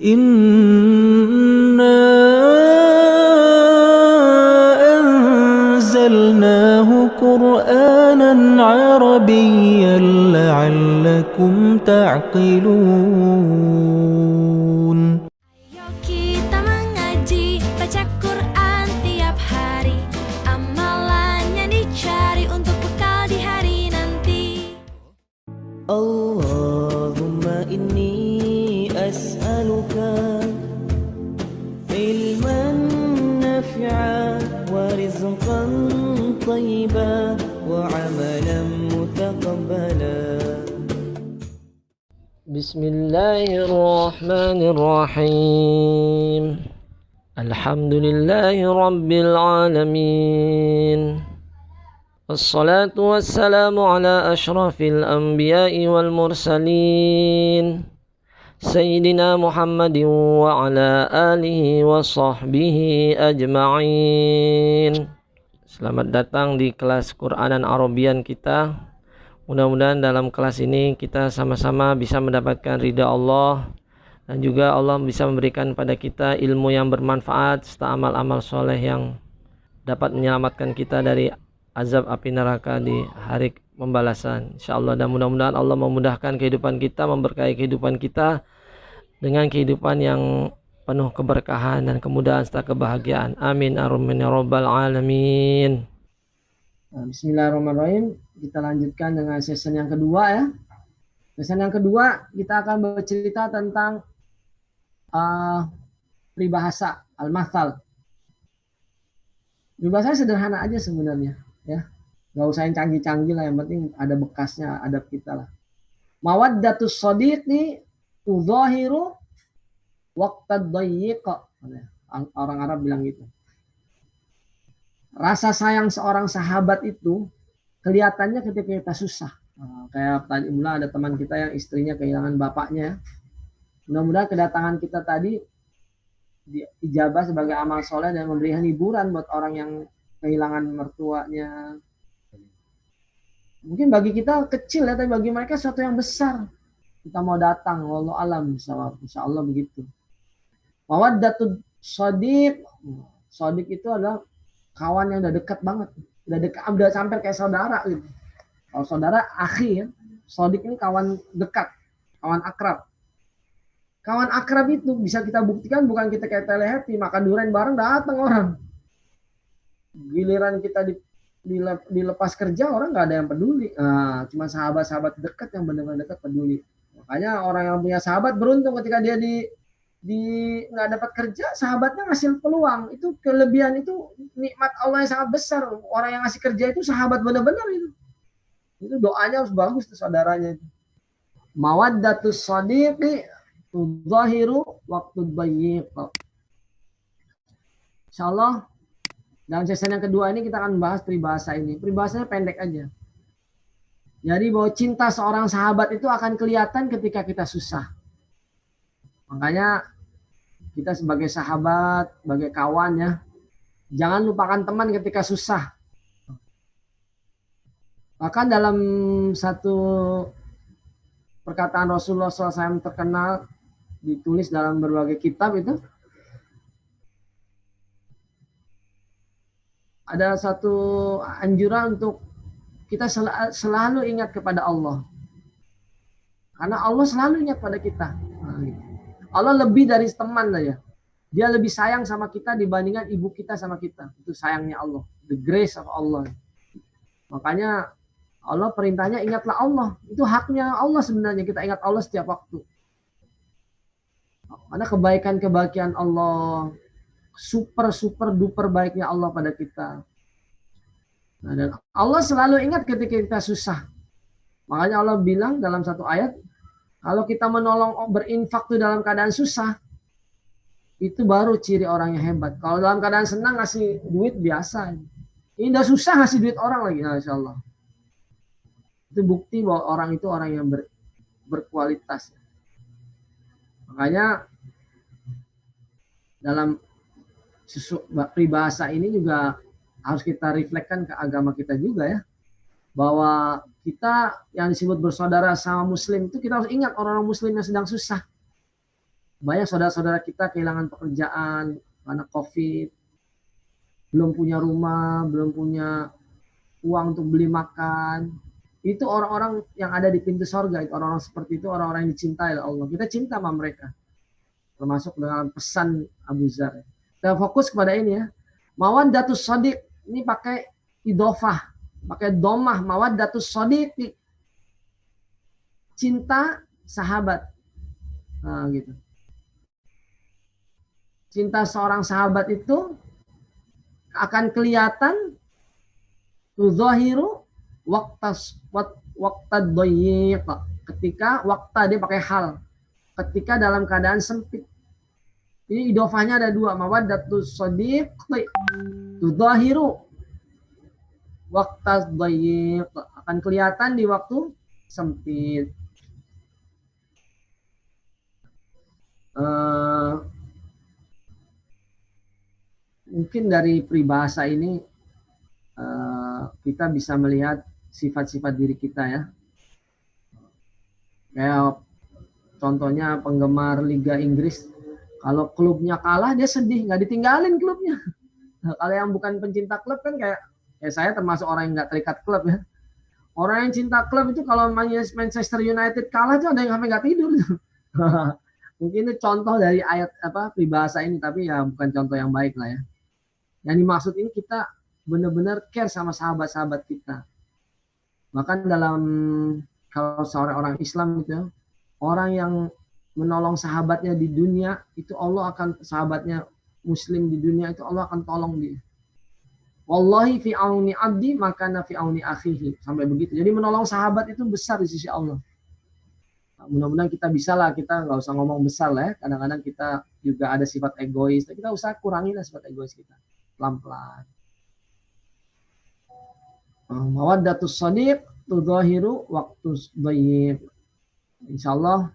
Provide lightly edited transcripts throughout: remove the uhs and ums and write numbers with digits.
إنا أنزلناه قرآنا عربيا لعلكم تعقلون. Ayo kita mengaji, baca Quran tiap hari. Amalannya dicari untuk bekal di hari nanti. Allahumma inni as'aluka ilman nafi'a wa rizqan tayyiba wa amalan mutaqabbala. Bismillahirrahmanirrahim. Alhamdulillahi rabbil alamin. Wassalatu wassalamu ala ashrafil anbiya'i wal mursalin Sayyidina Muhammadin wa ala alihi wa sahbihi ajma'in. Selamat datang di kelas Quranan Arabian kita. Mudah-mudahan dalam kelas ini kita sama-sama bisa mendapatkan ridha Allah, dan juga Allah bisa memberikan pada kita ilmu yang bermanfaat serta amal-amal soleh yang dapat menyelamatkan kita dari azab api neraka di hari pembalasan, insyaallah. Dan mudah-mudahan Allah memudahkan kehidupan kita, memberkahi kehidupan kita dengan kehidupan yang penuh keberkahan dan kemudahan serta kebahagiaan. Amin ya rabbal alamin. Bismillahirrahmanirrahim. Kita lanjutkan dengan session yang kedua ya. Session yang kedua kita akan bercerita tentang peribahasa al-mathal. Peribahasa sederhana aja sebenarnya ya. Gak usah yang canggih-canggih lah, yang penting ada bekasnya, adab kita lah. Mawaddatus shadiqi tudzahiru waqtad dayyiq. Orang Arab bilang gitu. Rasa sayang seorang sahabat itu kelihatannya ketika kita susah. Kayak tadi mulai ada teman kita yang istrinya kehilangan bapaknya. Mudah-mudahan kedatangan kita tadi diijabah sebagai amal soleh dan memberikan hiburan buat orang yang kehilangan mertuanya. Mungkin bagi kita kecil ya, tapi bagi mereka sesuatu yang besar. Kita mau datang, wallahu alam, insya Allah begitu. Mawaddatud shadiq. Shadiq itu adalah kawan yang udah dekat banget, udah sampai kayak saudara gitu. Kalau saudara akhi ya, shadiq ini kawan dekat, kawan akrab. Kawan akrab itu bisa kita buktikan bukan kita kayak telehappy makan durian bareng datang orang. Giliran kita dilepas kerja orang nggak ada yang peduli. Cuma sahabat-sahabat dekat yang benar-benar dekat peduli. Makanya orang yang punya sahabat beruntung ketika dia di nggak dapat kerja, sahabatnya ngasih peluang. Itu kelebihan, itu nikmat Allah yang sangat besar. Orang yang ngasih kerja itu sahabat benar-benar itu doanya harus bagus tuh saudaranya itu. Mawaddatus shadiqi tudzahiru waqtud dayyiq. Insyaallah dalam sesi yang kedua ini kita akan bahas peribahasa ini. Peribahasanya pendek aja. Jadi bahwa cinta seorang sahabat itu akan kelihatan ketika kita susah. Makanya kita sebagai sahabat, sebagai kawan ya, jangan lupakan teman ketika susah. Bahkan dalam satu perkataan Rasulullah SAW terkenal, ditulis dalam berbagai kitab itu, ada satu anjuran untuk kita selalu ingat kepada Allah. Karena Allah selalu ingat pada kita. Allah lebih dari teman saja. Dia lebih sayang sama kita dibandingkan ibu kita sama kita. Itu sayangnya Allah. The grace of Allah. Makanya Allah perintahnya ingatlah Allah. Itu haknya Allah sebenarnya. Kita ingat Allah setiap waktu. Karena kebaikan-kebaikan Allah. Super duper baiknya Allah pada kita. Nah, dan Allah selalu ingat ketika kita susah. Makanya Allah bilang dalam satu ayat, kalau kita menolong, berinfak itu dalam keadaan susah, itu baru ciri orang yang hebat. Kalau dalam keadaan senang ngasih duit biasa. Ini udah susah ngasih duit orang lagi, insya Allah. Itu bukti bahwa orang itu orang yang berkualitas. Makanya dalam peribahasa ini juga harus kita refleksikan ke agama kita juga ya. Bahwa kita yang disebut bersaudara sama muslim itu kita harus ingat orang-orang muslim yang sedang susah. Banyak saudara-saudara kita kehilangan pekerjaan karena COVID, belum punya rumah, belum punya uang untuk beli makan. Itu orang-orang yang ada di pintu sorga, itu orang-orang seperti itu, orang-orang yang dicintai oleh Allah. Kita cinta sama mereka, termasuk dengan pesan Abu Zar. Kita fokus kepada ini ya. Mawaddatus shadiq, ini pakai idofah, pakai domah, mawaddatus shadiq, cinta sahabat. Nah, gitu. Cinta seorang sahabat itu akan kelihatan tuzahiru waktu doyik, ketika waktu dia pakai hal, ketika dalam keadaan sempit. Ini idofahnya ada dua, mawaddatus shadiq tuzahiru waktu doyik, akan kelihatan di waktu sempit. Mungkin dari peribahasa ini kita bisa melihat sifat-sifat diri kita ya. Kayak contohnya penggemar Liga Inggris, kalau klubnya kalah dia sedih, nggak ditinggalin klubnya. Kalau yang bukan pencinta klub kan kayak saya termasuk orang yang nggak terikat klub ya. Orang yang cinta klub itu kalau Manchester United kalah tuh ada yang sampai nggak tidur. Mungkin itu contoh dari ayat peribahasa ini, tapi ya bukan contoh yang baik lah ya. Yang dimaksud ini kita benar-benar care sama sahabat-sahabat kita. Bahkan dalam kalau seorang orang Islam itu, orang yang menolong sahabatnya di dunia itu Allah akan, sahabatnya Muslim di dunia itu Allah akan tolong dia. Wallahi fi auni abdi maka fi auni akhihi, sampai begitu. Jadi menolong sahabat itu besar di sisi Allah. Nah, mudah-mudahan kita bisa lah, kita nggak usah ngomong besar lah ya. Kadang-kadang kita juga ada sifat egois, kita usah kurangi lah sifat egois kita pelan-pelan. Mawaddatus shadiq tudahiru waktu dhayyib. Insyaallah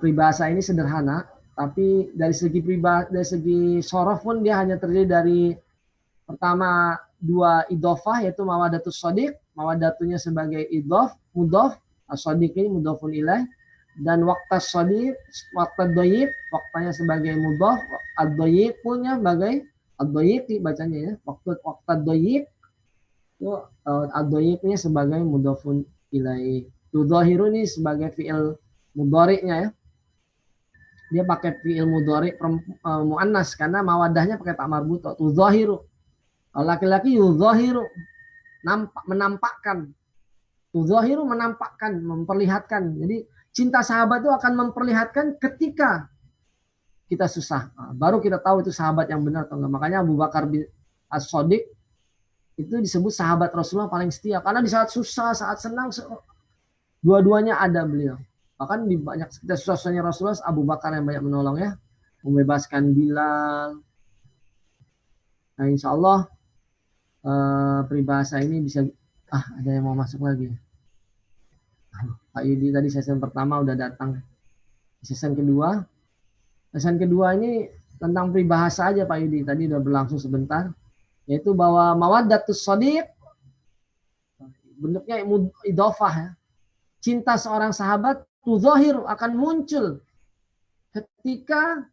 peribahasa ini sederhana, tapi dari segi sorof pun dia hanya terdiri dari pertama dua idofah, yaitu mawaddatus shadiq, mawaddatunya sebagai idof, mudhof, as-shadiq ini mudhofun ilaih, dan waktu shadiq, waktu dhayyib, waktunya sebagai mudhof, ad-dhayyib punya sebagai ad-dhayyib bacanya ya, waktu dhayyib itu ad-dhayyibnya sebagai mudhofun ilaih. Tudhahiru ini sebagai fi'il mudhari'nya ya. Dia pakai fi'il mudhari' muannas karena mawadahnya pakai tak marbuto. Tudhahiru. Laki-laki yudhahiru, menampakkan. Tudhahiru menampakkan, memperlihatkan. Jadi cinta sahabat itu akan memperlihatkan ketika kita susah. Baru kita tahu itu sahabat yang benar atau enggak. Makanya Abu Bakar bin As-Shadiq itu disebut sahabat Rasulullah paling setia, karena di saat susah, saat senang, dua-duanya ada beliau. Bahkan di banyak susah-susahnya Rasulullah, Abu Bakar yang banyak menolong ya, membebaskan Bilal. Nah, insya Allah peribahasa ini bisa. Ada yang mau masuk lagi. Pak Yudi tadi sesi pertama udah datang. Sesi kedua ini tentang peribahasa aja Pak Yudi, tadi udah berlangsung sebentar. Yaitu bahwa mawaddatus shadiq bentuknya idofah ya. Cinta seorang sahabat tudzahir akan muncul ketika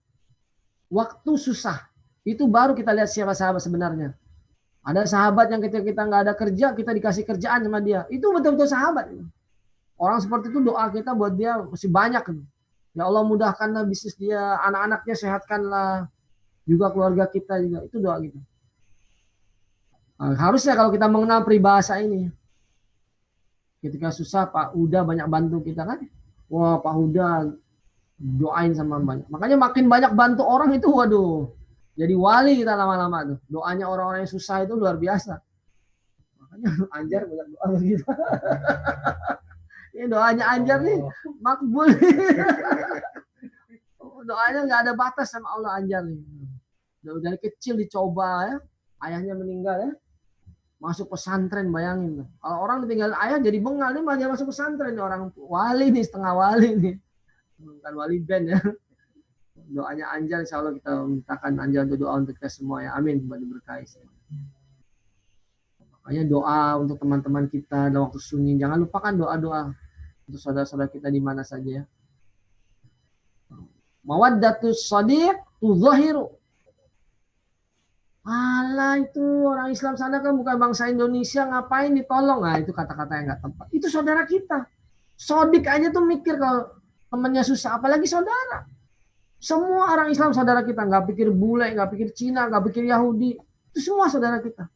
waktu susah. Itu baru kita lihat siapa sahabat sebenarnya. Ada sahabat yang ketika kita nggak ada kerja, kita dikasih kerjaan sama dia. Itu betul-betul sahabat. Orang seperti itu doa kita buat dia masih banyak. Ya Allah mudahkanlah bisnis dia, anak-anaknya sehatkanlah, juga keluarga kita juga. Itu doa kita. Nah, harusnya kalau kita mengenal peribahasa ini, ketika susah Pak Huda banyak bantu kita kan. Wah Pak Huda doain sama banyak. Makanya makin banyak bantu orang itu, waduh, jadi wali kita lama-lama tuh. Doanya orang-orang yang susah itu luar biasa. Makanya Anjar banyak doa begitu. Ini doanya Anjar nih makbul. Doanya nggak ada batas sama Allah Anjar nih. Dari kecil dicoba ya. Ayahnya meninggal ya. Masuk pesantren, bayangin. Kalau orang ditinggal ayah jadi bengal, dia malah masuk pesantren. Orang wali nih, setengah wali nih. Bukan wali band ya. Doanya Anjar, insya Allah kita mintakan Anjar untuk doa untuk kita semua ya. Amin. Diberkahi. Makanya doa untuk teman-teman kita dalam waktu sunyi. Jangan lupakan doa-doa untuk saudara-saudara kita di mana saja ya. Mawaddatus shadiq tudzahiru. Alah, itu orang Islam sana kan bukan bangsa Indonesia, ngapain ditolong? Nah, itu kata-kata yang nggak tepat. Itu saudara kita. Sodik aja tuh mikir kalau temennya susah, apalagi saudara. Semua orang Islam saudara kita, nggak pikir bule, nggak pikir Cina, nggak pikir Yahudi. Itu semua saudara kita.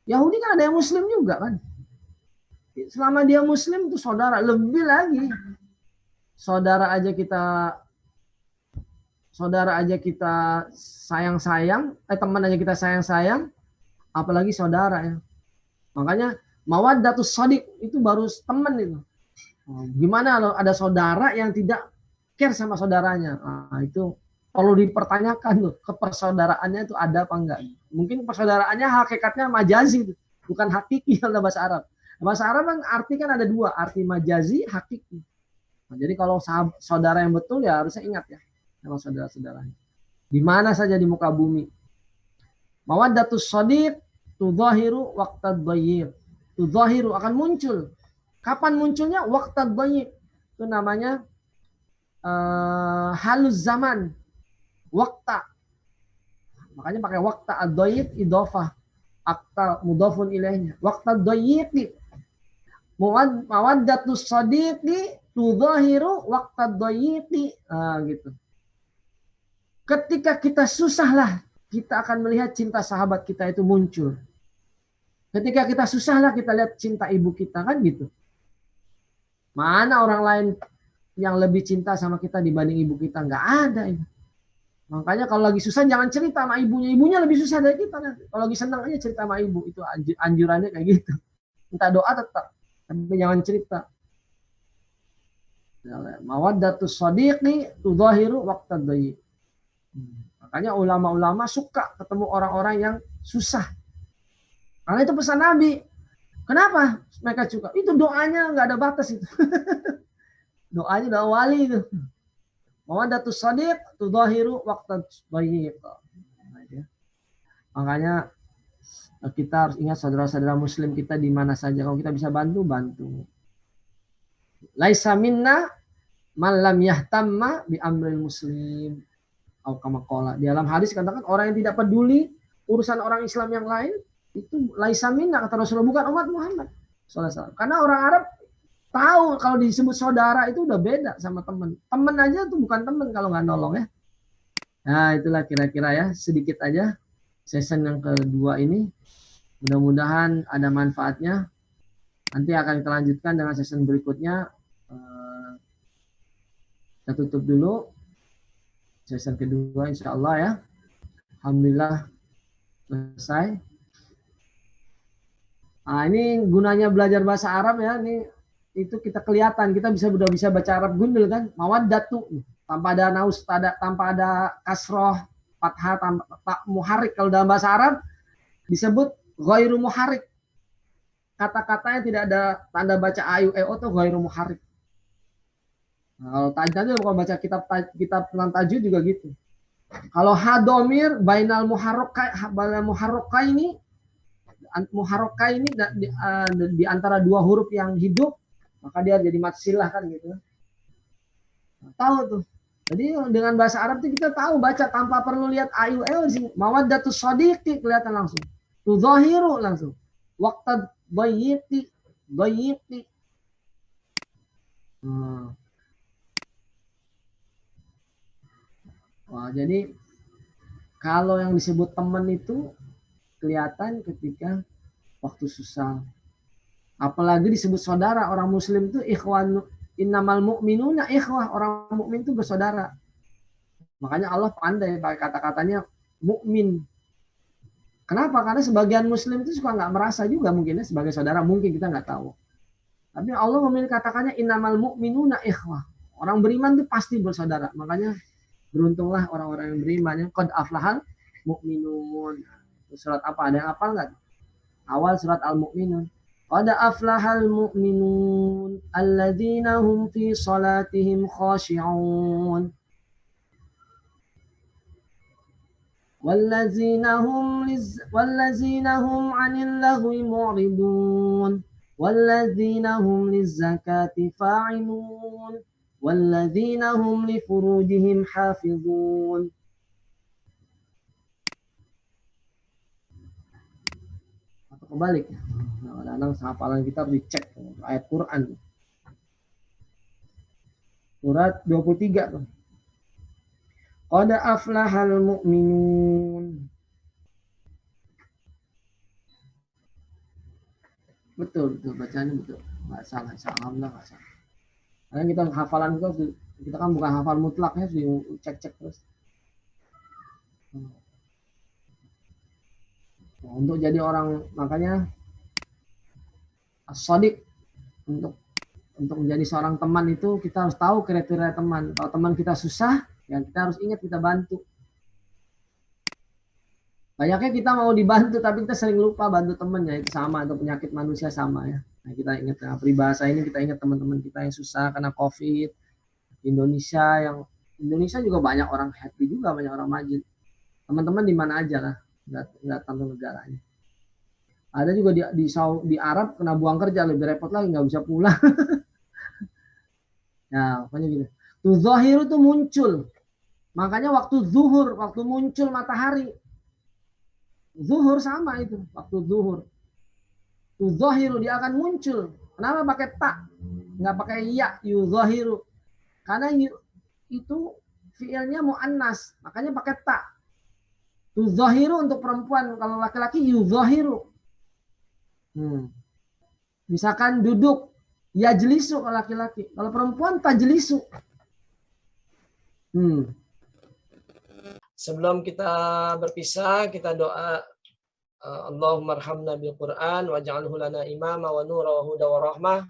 Yahudi kan ada yang Muslim juga kan. Selama dia Muslim itu saudara, lebih lagi. Saudara aja kita sayang-sayang, teman aja kita sayang-sayang, apalagi saudara ya. Makanya mawaddatus shadiq itu baru teman itu. Gimana kalau ada saudara yang tidak care sama saudaranya? Nah, itu perlu dipertanyakan tuh, kepersaudaraannya itu ada apa enggak. Mungkin persaudaraannya hakikatnya majazi, bukan hakiki dalam bahasa Arab. Bahasa Arab kan arti kan ada dua, arti majazi, hakiki. Nah, jadi kalau saudara yang betul ya harusnya ingat ya sama saudara-saudaranya. Di mana saja di muka bumi. Mawaddatus shadiq tudzahiru waqtad dhayyq. Tudzahiru akan muncul. Kapan munculnya? Waqtad dhayyq. Itu namanya haluz zaman. Waqta. Makanya pakai waqta ad-dhayyq idhofah. Akta mudhafun ilaihnya. Waqtad dhayyq. Mawaddatus shadiqi tudzahiru waqtad dhayyq. Gitu. Ketika kita susah lah, kita akan melihat cinta sahabat kita itu muncul. Ketika kita susah lah, kita lihat cinta ibu kita, kan gitu. Mana orang lain yang lebih cinta sama kita dibanding ibu kita? Nggak ada. Makanya kalau lagi susah jangan cerita sama ibunya. Ibunya lebih susah dari kita. Kalau lagi senang aja cerita sama ibu. Itu anjurannya kayak gitu. Minta doa tetap, tapi jangan cerita. Mawaddatus shadiqi tudzahiru waqtad dhayyq. Makanya ulama-ulama suka ketemu orang-orang yang susah. Karena itu pesan Nabi. Kenapa mereka suka? Itu doanya nggak ada batas itu. Doanya doa wali itu. Mawaddatus shadiq tudzahiru waqtad dhayyq. Makanya kita harus ingat saudara-saudara muslim kita di mana saja. Kalau kita bisa bantu, bantu. Laisa minna man lam yahtamma bi amril muslim. Di dalam hadis katakan orang yang tidak peduli urusan orang Islam yang lain itu laisa minna, kata Rasulullah, bukan umat Muhammad SAW. Karena orang Arab tahu kalau disebut saudara itu udah beda sama teman. Teman aja tuh bukan teman kalau nggak nolong ya. Nah, itulah kira-kira ya, sedikit aja season yang kedua ini. Mudah-mudahan ada manfaatnya. Nanti akan kita lanjutkan dengan season berikutnya. Kita tutup dulu season kedua insya Allah ya. Alhamdulillah selesai. Nah, ini gunanya belajar bahasa Arab ya. Ini itu kita kelihatan, kita udah bisa baca Arab gundul kan. Mawaddatu tanpa ada naus, tanpa ada kasroh, fathah, tanpa muharik. Kalau dalam bahasa Arab disebut ghairu muharik. Kata-katanya tidak ada tanda baca ayu atau ghairu muharik. Kalau tajwid kalau baca kitab tentang tajwid juga gitu. Kalau hadomir bainal muharroka ini di antara dua huruf yang hidup, maka dia jadi mat silah kan gitu. Tahu tuh. Jadi dengan bahasa Arab tuh kita tahu baca tanpa perlu lihat ayu di sini. Mawaddatus shadiqi kelihatan langsung. Tudzahiru langsung. Waqtad dhayyqi. Wah, jadi kalau yang disebut teman itu kelihatan ketika waktu susah. Apalagi disebut saudara. Orang muslim itu ikhwan, innamal mu'minuna ikhwah. Orang mukmin itu bersaudara. Makanya Allah pandai pakai kata-katanya mukmin. Kenapa? Karena sebagian muslim itu suka nggak merasa juga mungkin ya sebagai saudara. Mungkin kita nggak tahu. Tapi Allah memilih katakannya innamal mu'minuna ikhwah. Orang beriman itu pasti bersaudara. Makanya beruntunglah orang-orang yang beriman yang qad aflahal mu'minun. Surat apa? Ada yang hafal nggak? Awal surat Al-Mu'minun. Qad aflahal mu'minun alladzina hum fi salatihim khashi'un. Walladzina hum 'anil lahwi mu'ridun. Walladzina hum lizzakati fa'ilun. walladzina hum li furujihim hafizun. Atau kebalik. Nah, kadang-kadang hafalan kita harus dicek ayat Quran. Surat 23 tuh. Qad aflahal mu'minun. Betul bacaannya betul. Enggak salah, alhamdulillah enggak salah. Karena kita hafalan kita kan bukan hafal mutlak ya, dicek-cek terus. Nah, untuk jadi orang, makanya as-shadiq, untuk menjadi seorang teman itu kita harus tahu kriteria teman. Kalau teman kita susah, ya kita harus ingat kita bantu. Banyaknya kita mau dibantu tapi kita sering lupa bantu temennya, itu sama, itu penyakit manusia sama ya. Nah, kita ingat ya, peribahasa ini kita ingat teman-teman kita yang susah karena COVID. Indonesia juga banyak orang happy juga, banyak orang maju. Teman-teman di mana aja lah, nggak tahu negaranya. Ada juga di Arab kena buang kerja, lebih repot lagi, nggak bisa pulang. Ya, pokoknya gitu. Tuh zahir itu muncul. Makanya waktu zuhur, waktu muncul matahari, zuhur sama itu, waktu zuhur. Tuh zahiru, dia akan muncul. Kenapa pakai tak? Nggak pakai ya, yuzahiru. Karena itu fiilnya muannas, makanya pakai tak. Tuh zahiru untuk perempuan, kalau laki-laki yuzahiru. Misalkan duduk, yajlisu kalau laki-laki. Kalau perempuan tajlisu. Sebelum kita berpisah, kita doa. Allahumma arhamna bil Qur'an waj'alhu lana imama wa nura wa huda wa rahmah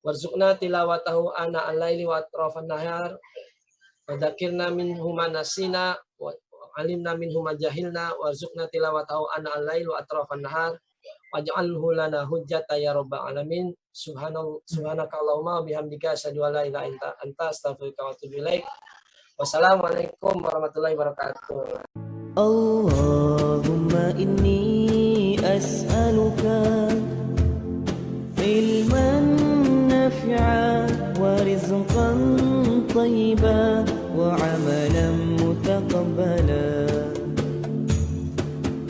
warzuqna tilawatahu ana al-laili wa atrafan nahar wa dzakirna minhu ma nasina wa alimna minhu ma jahilna warzuqna tilawatahu ana al-laili wa atrafan nahar waj'alhu lana hujjata ya rabbal alamin. Subhanaka Allahumma wa bihamdika asyhadu an la ilaha illa anta astaghfiruka wa atubu ilaik. Wassalamualaikum warahmatullahi wabarakatuh. Allahumma inni as'aluka ilman nafi'a wa rizqan tayyiba wa amalan mutaqabbala.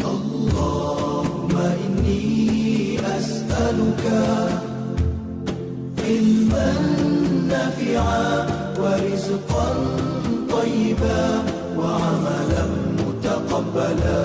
Allahumma inni as'aluka ilman nafi'a wa rizqan tayyiba wa amalan متقبلا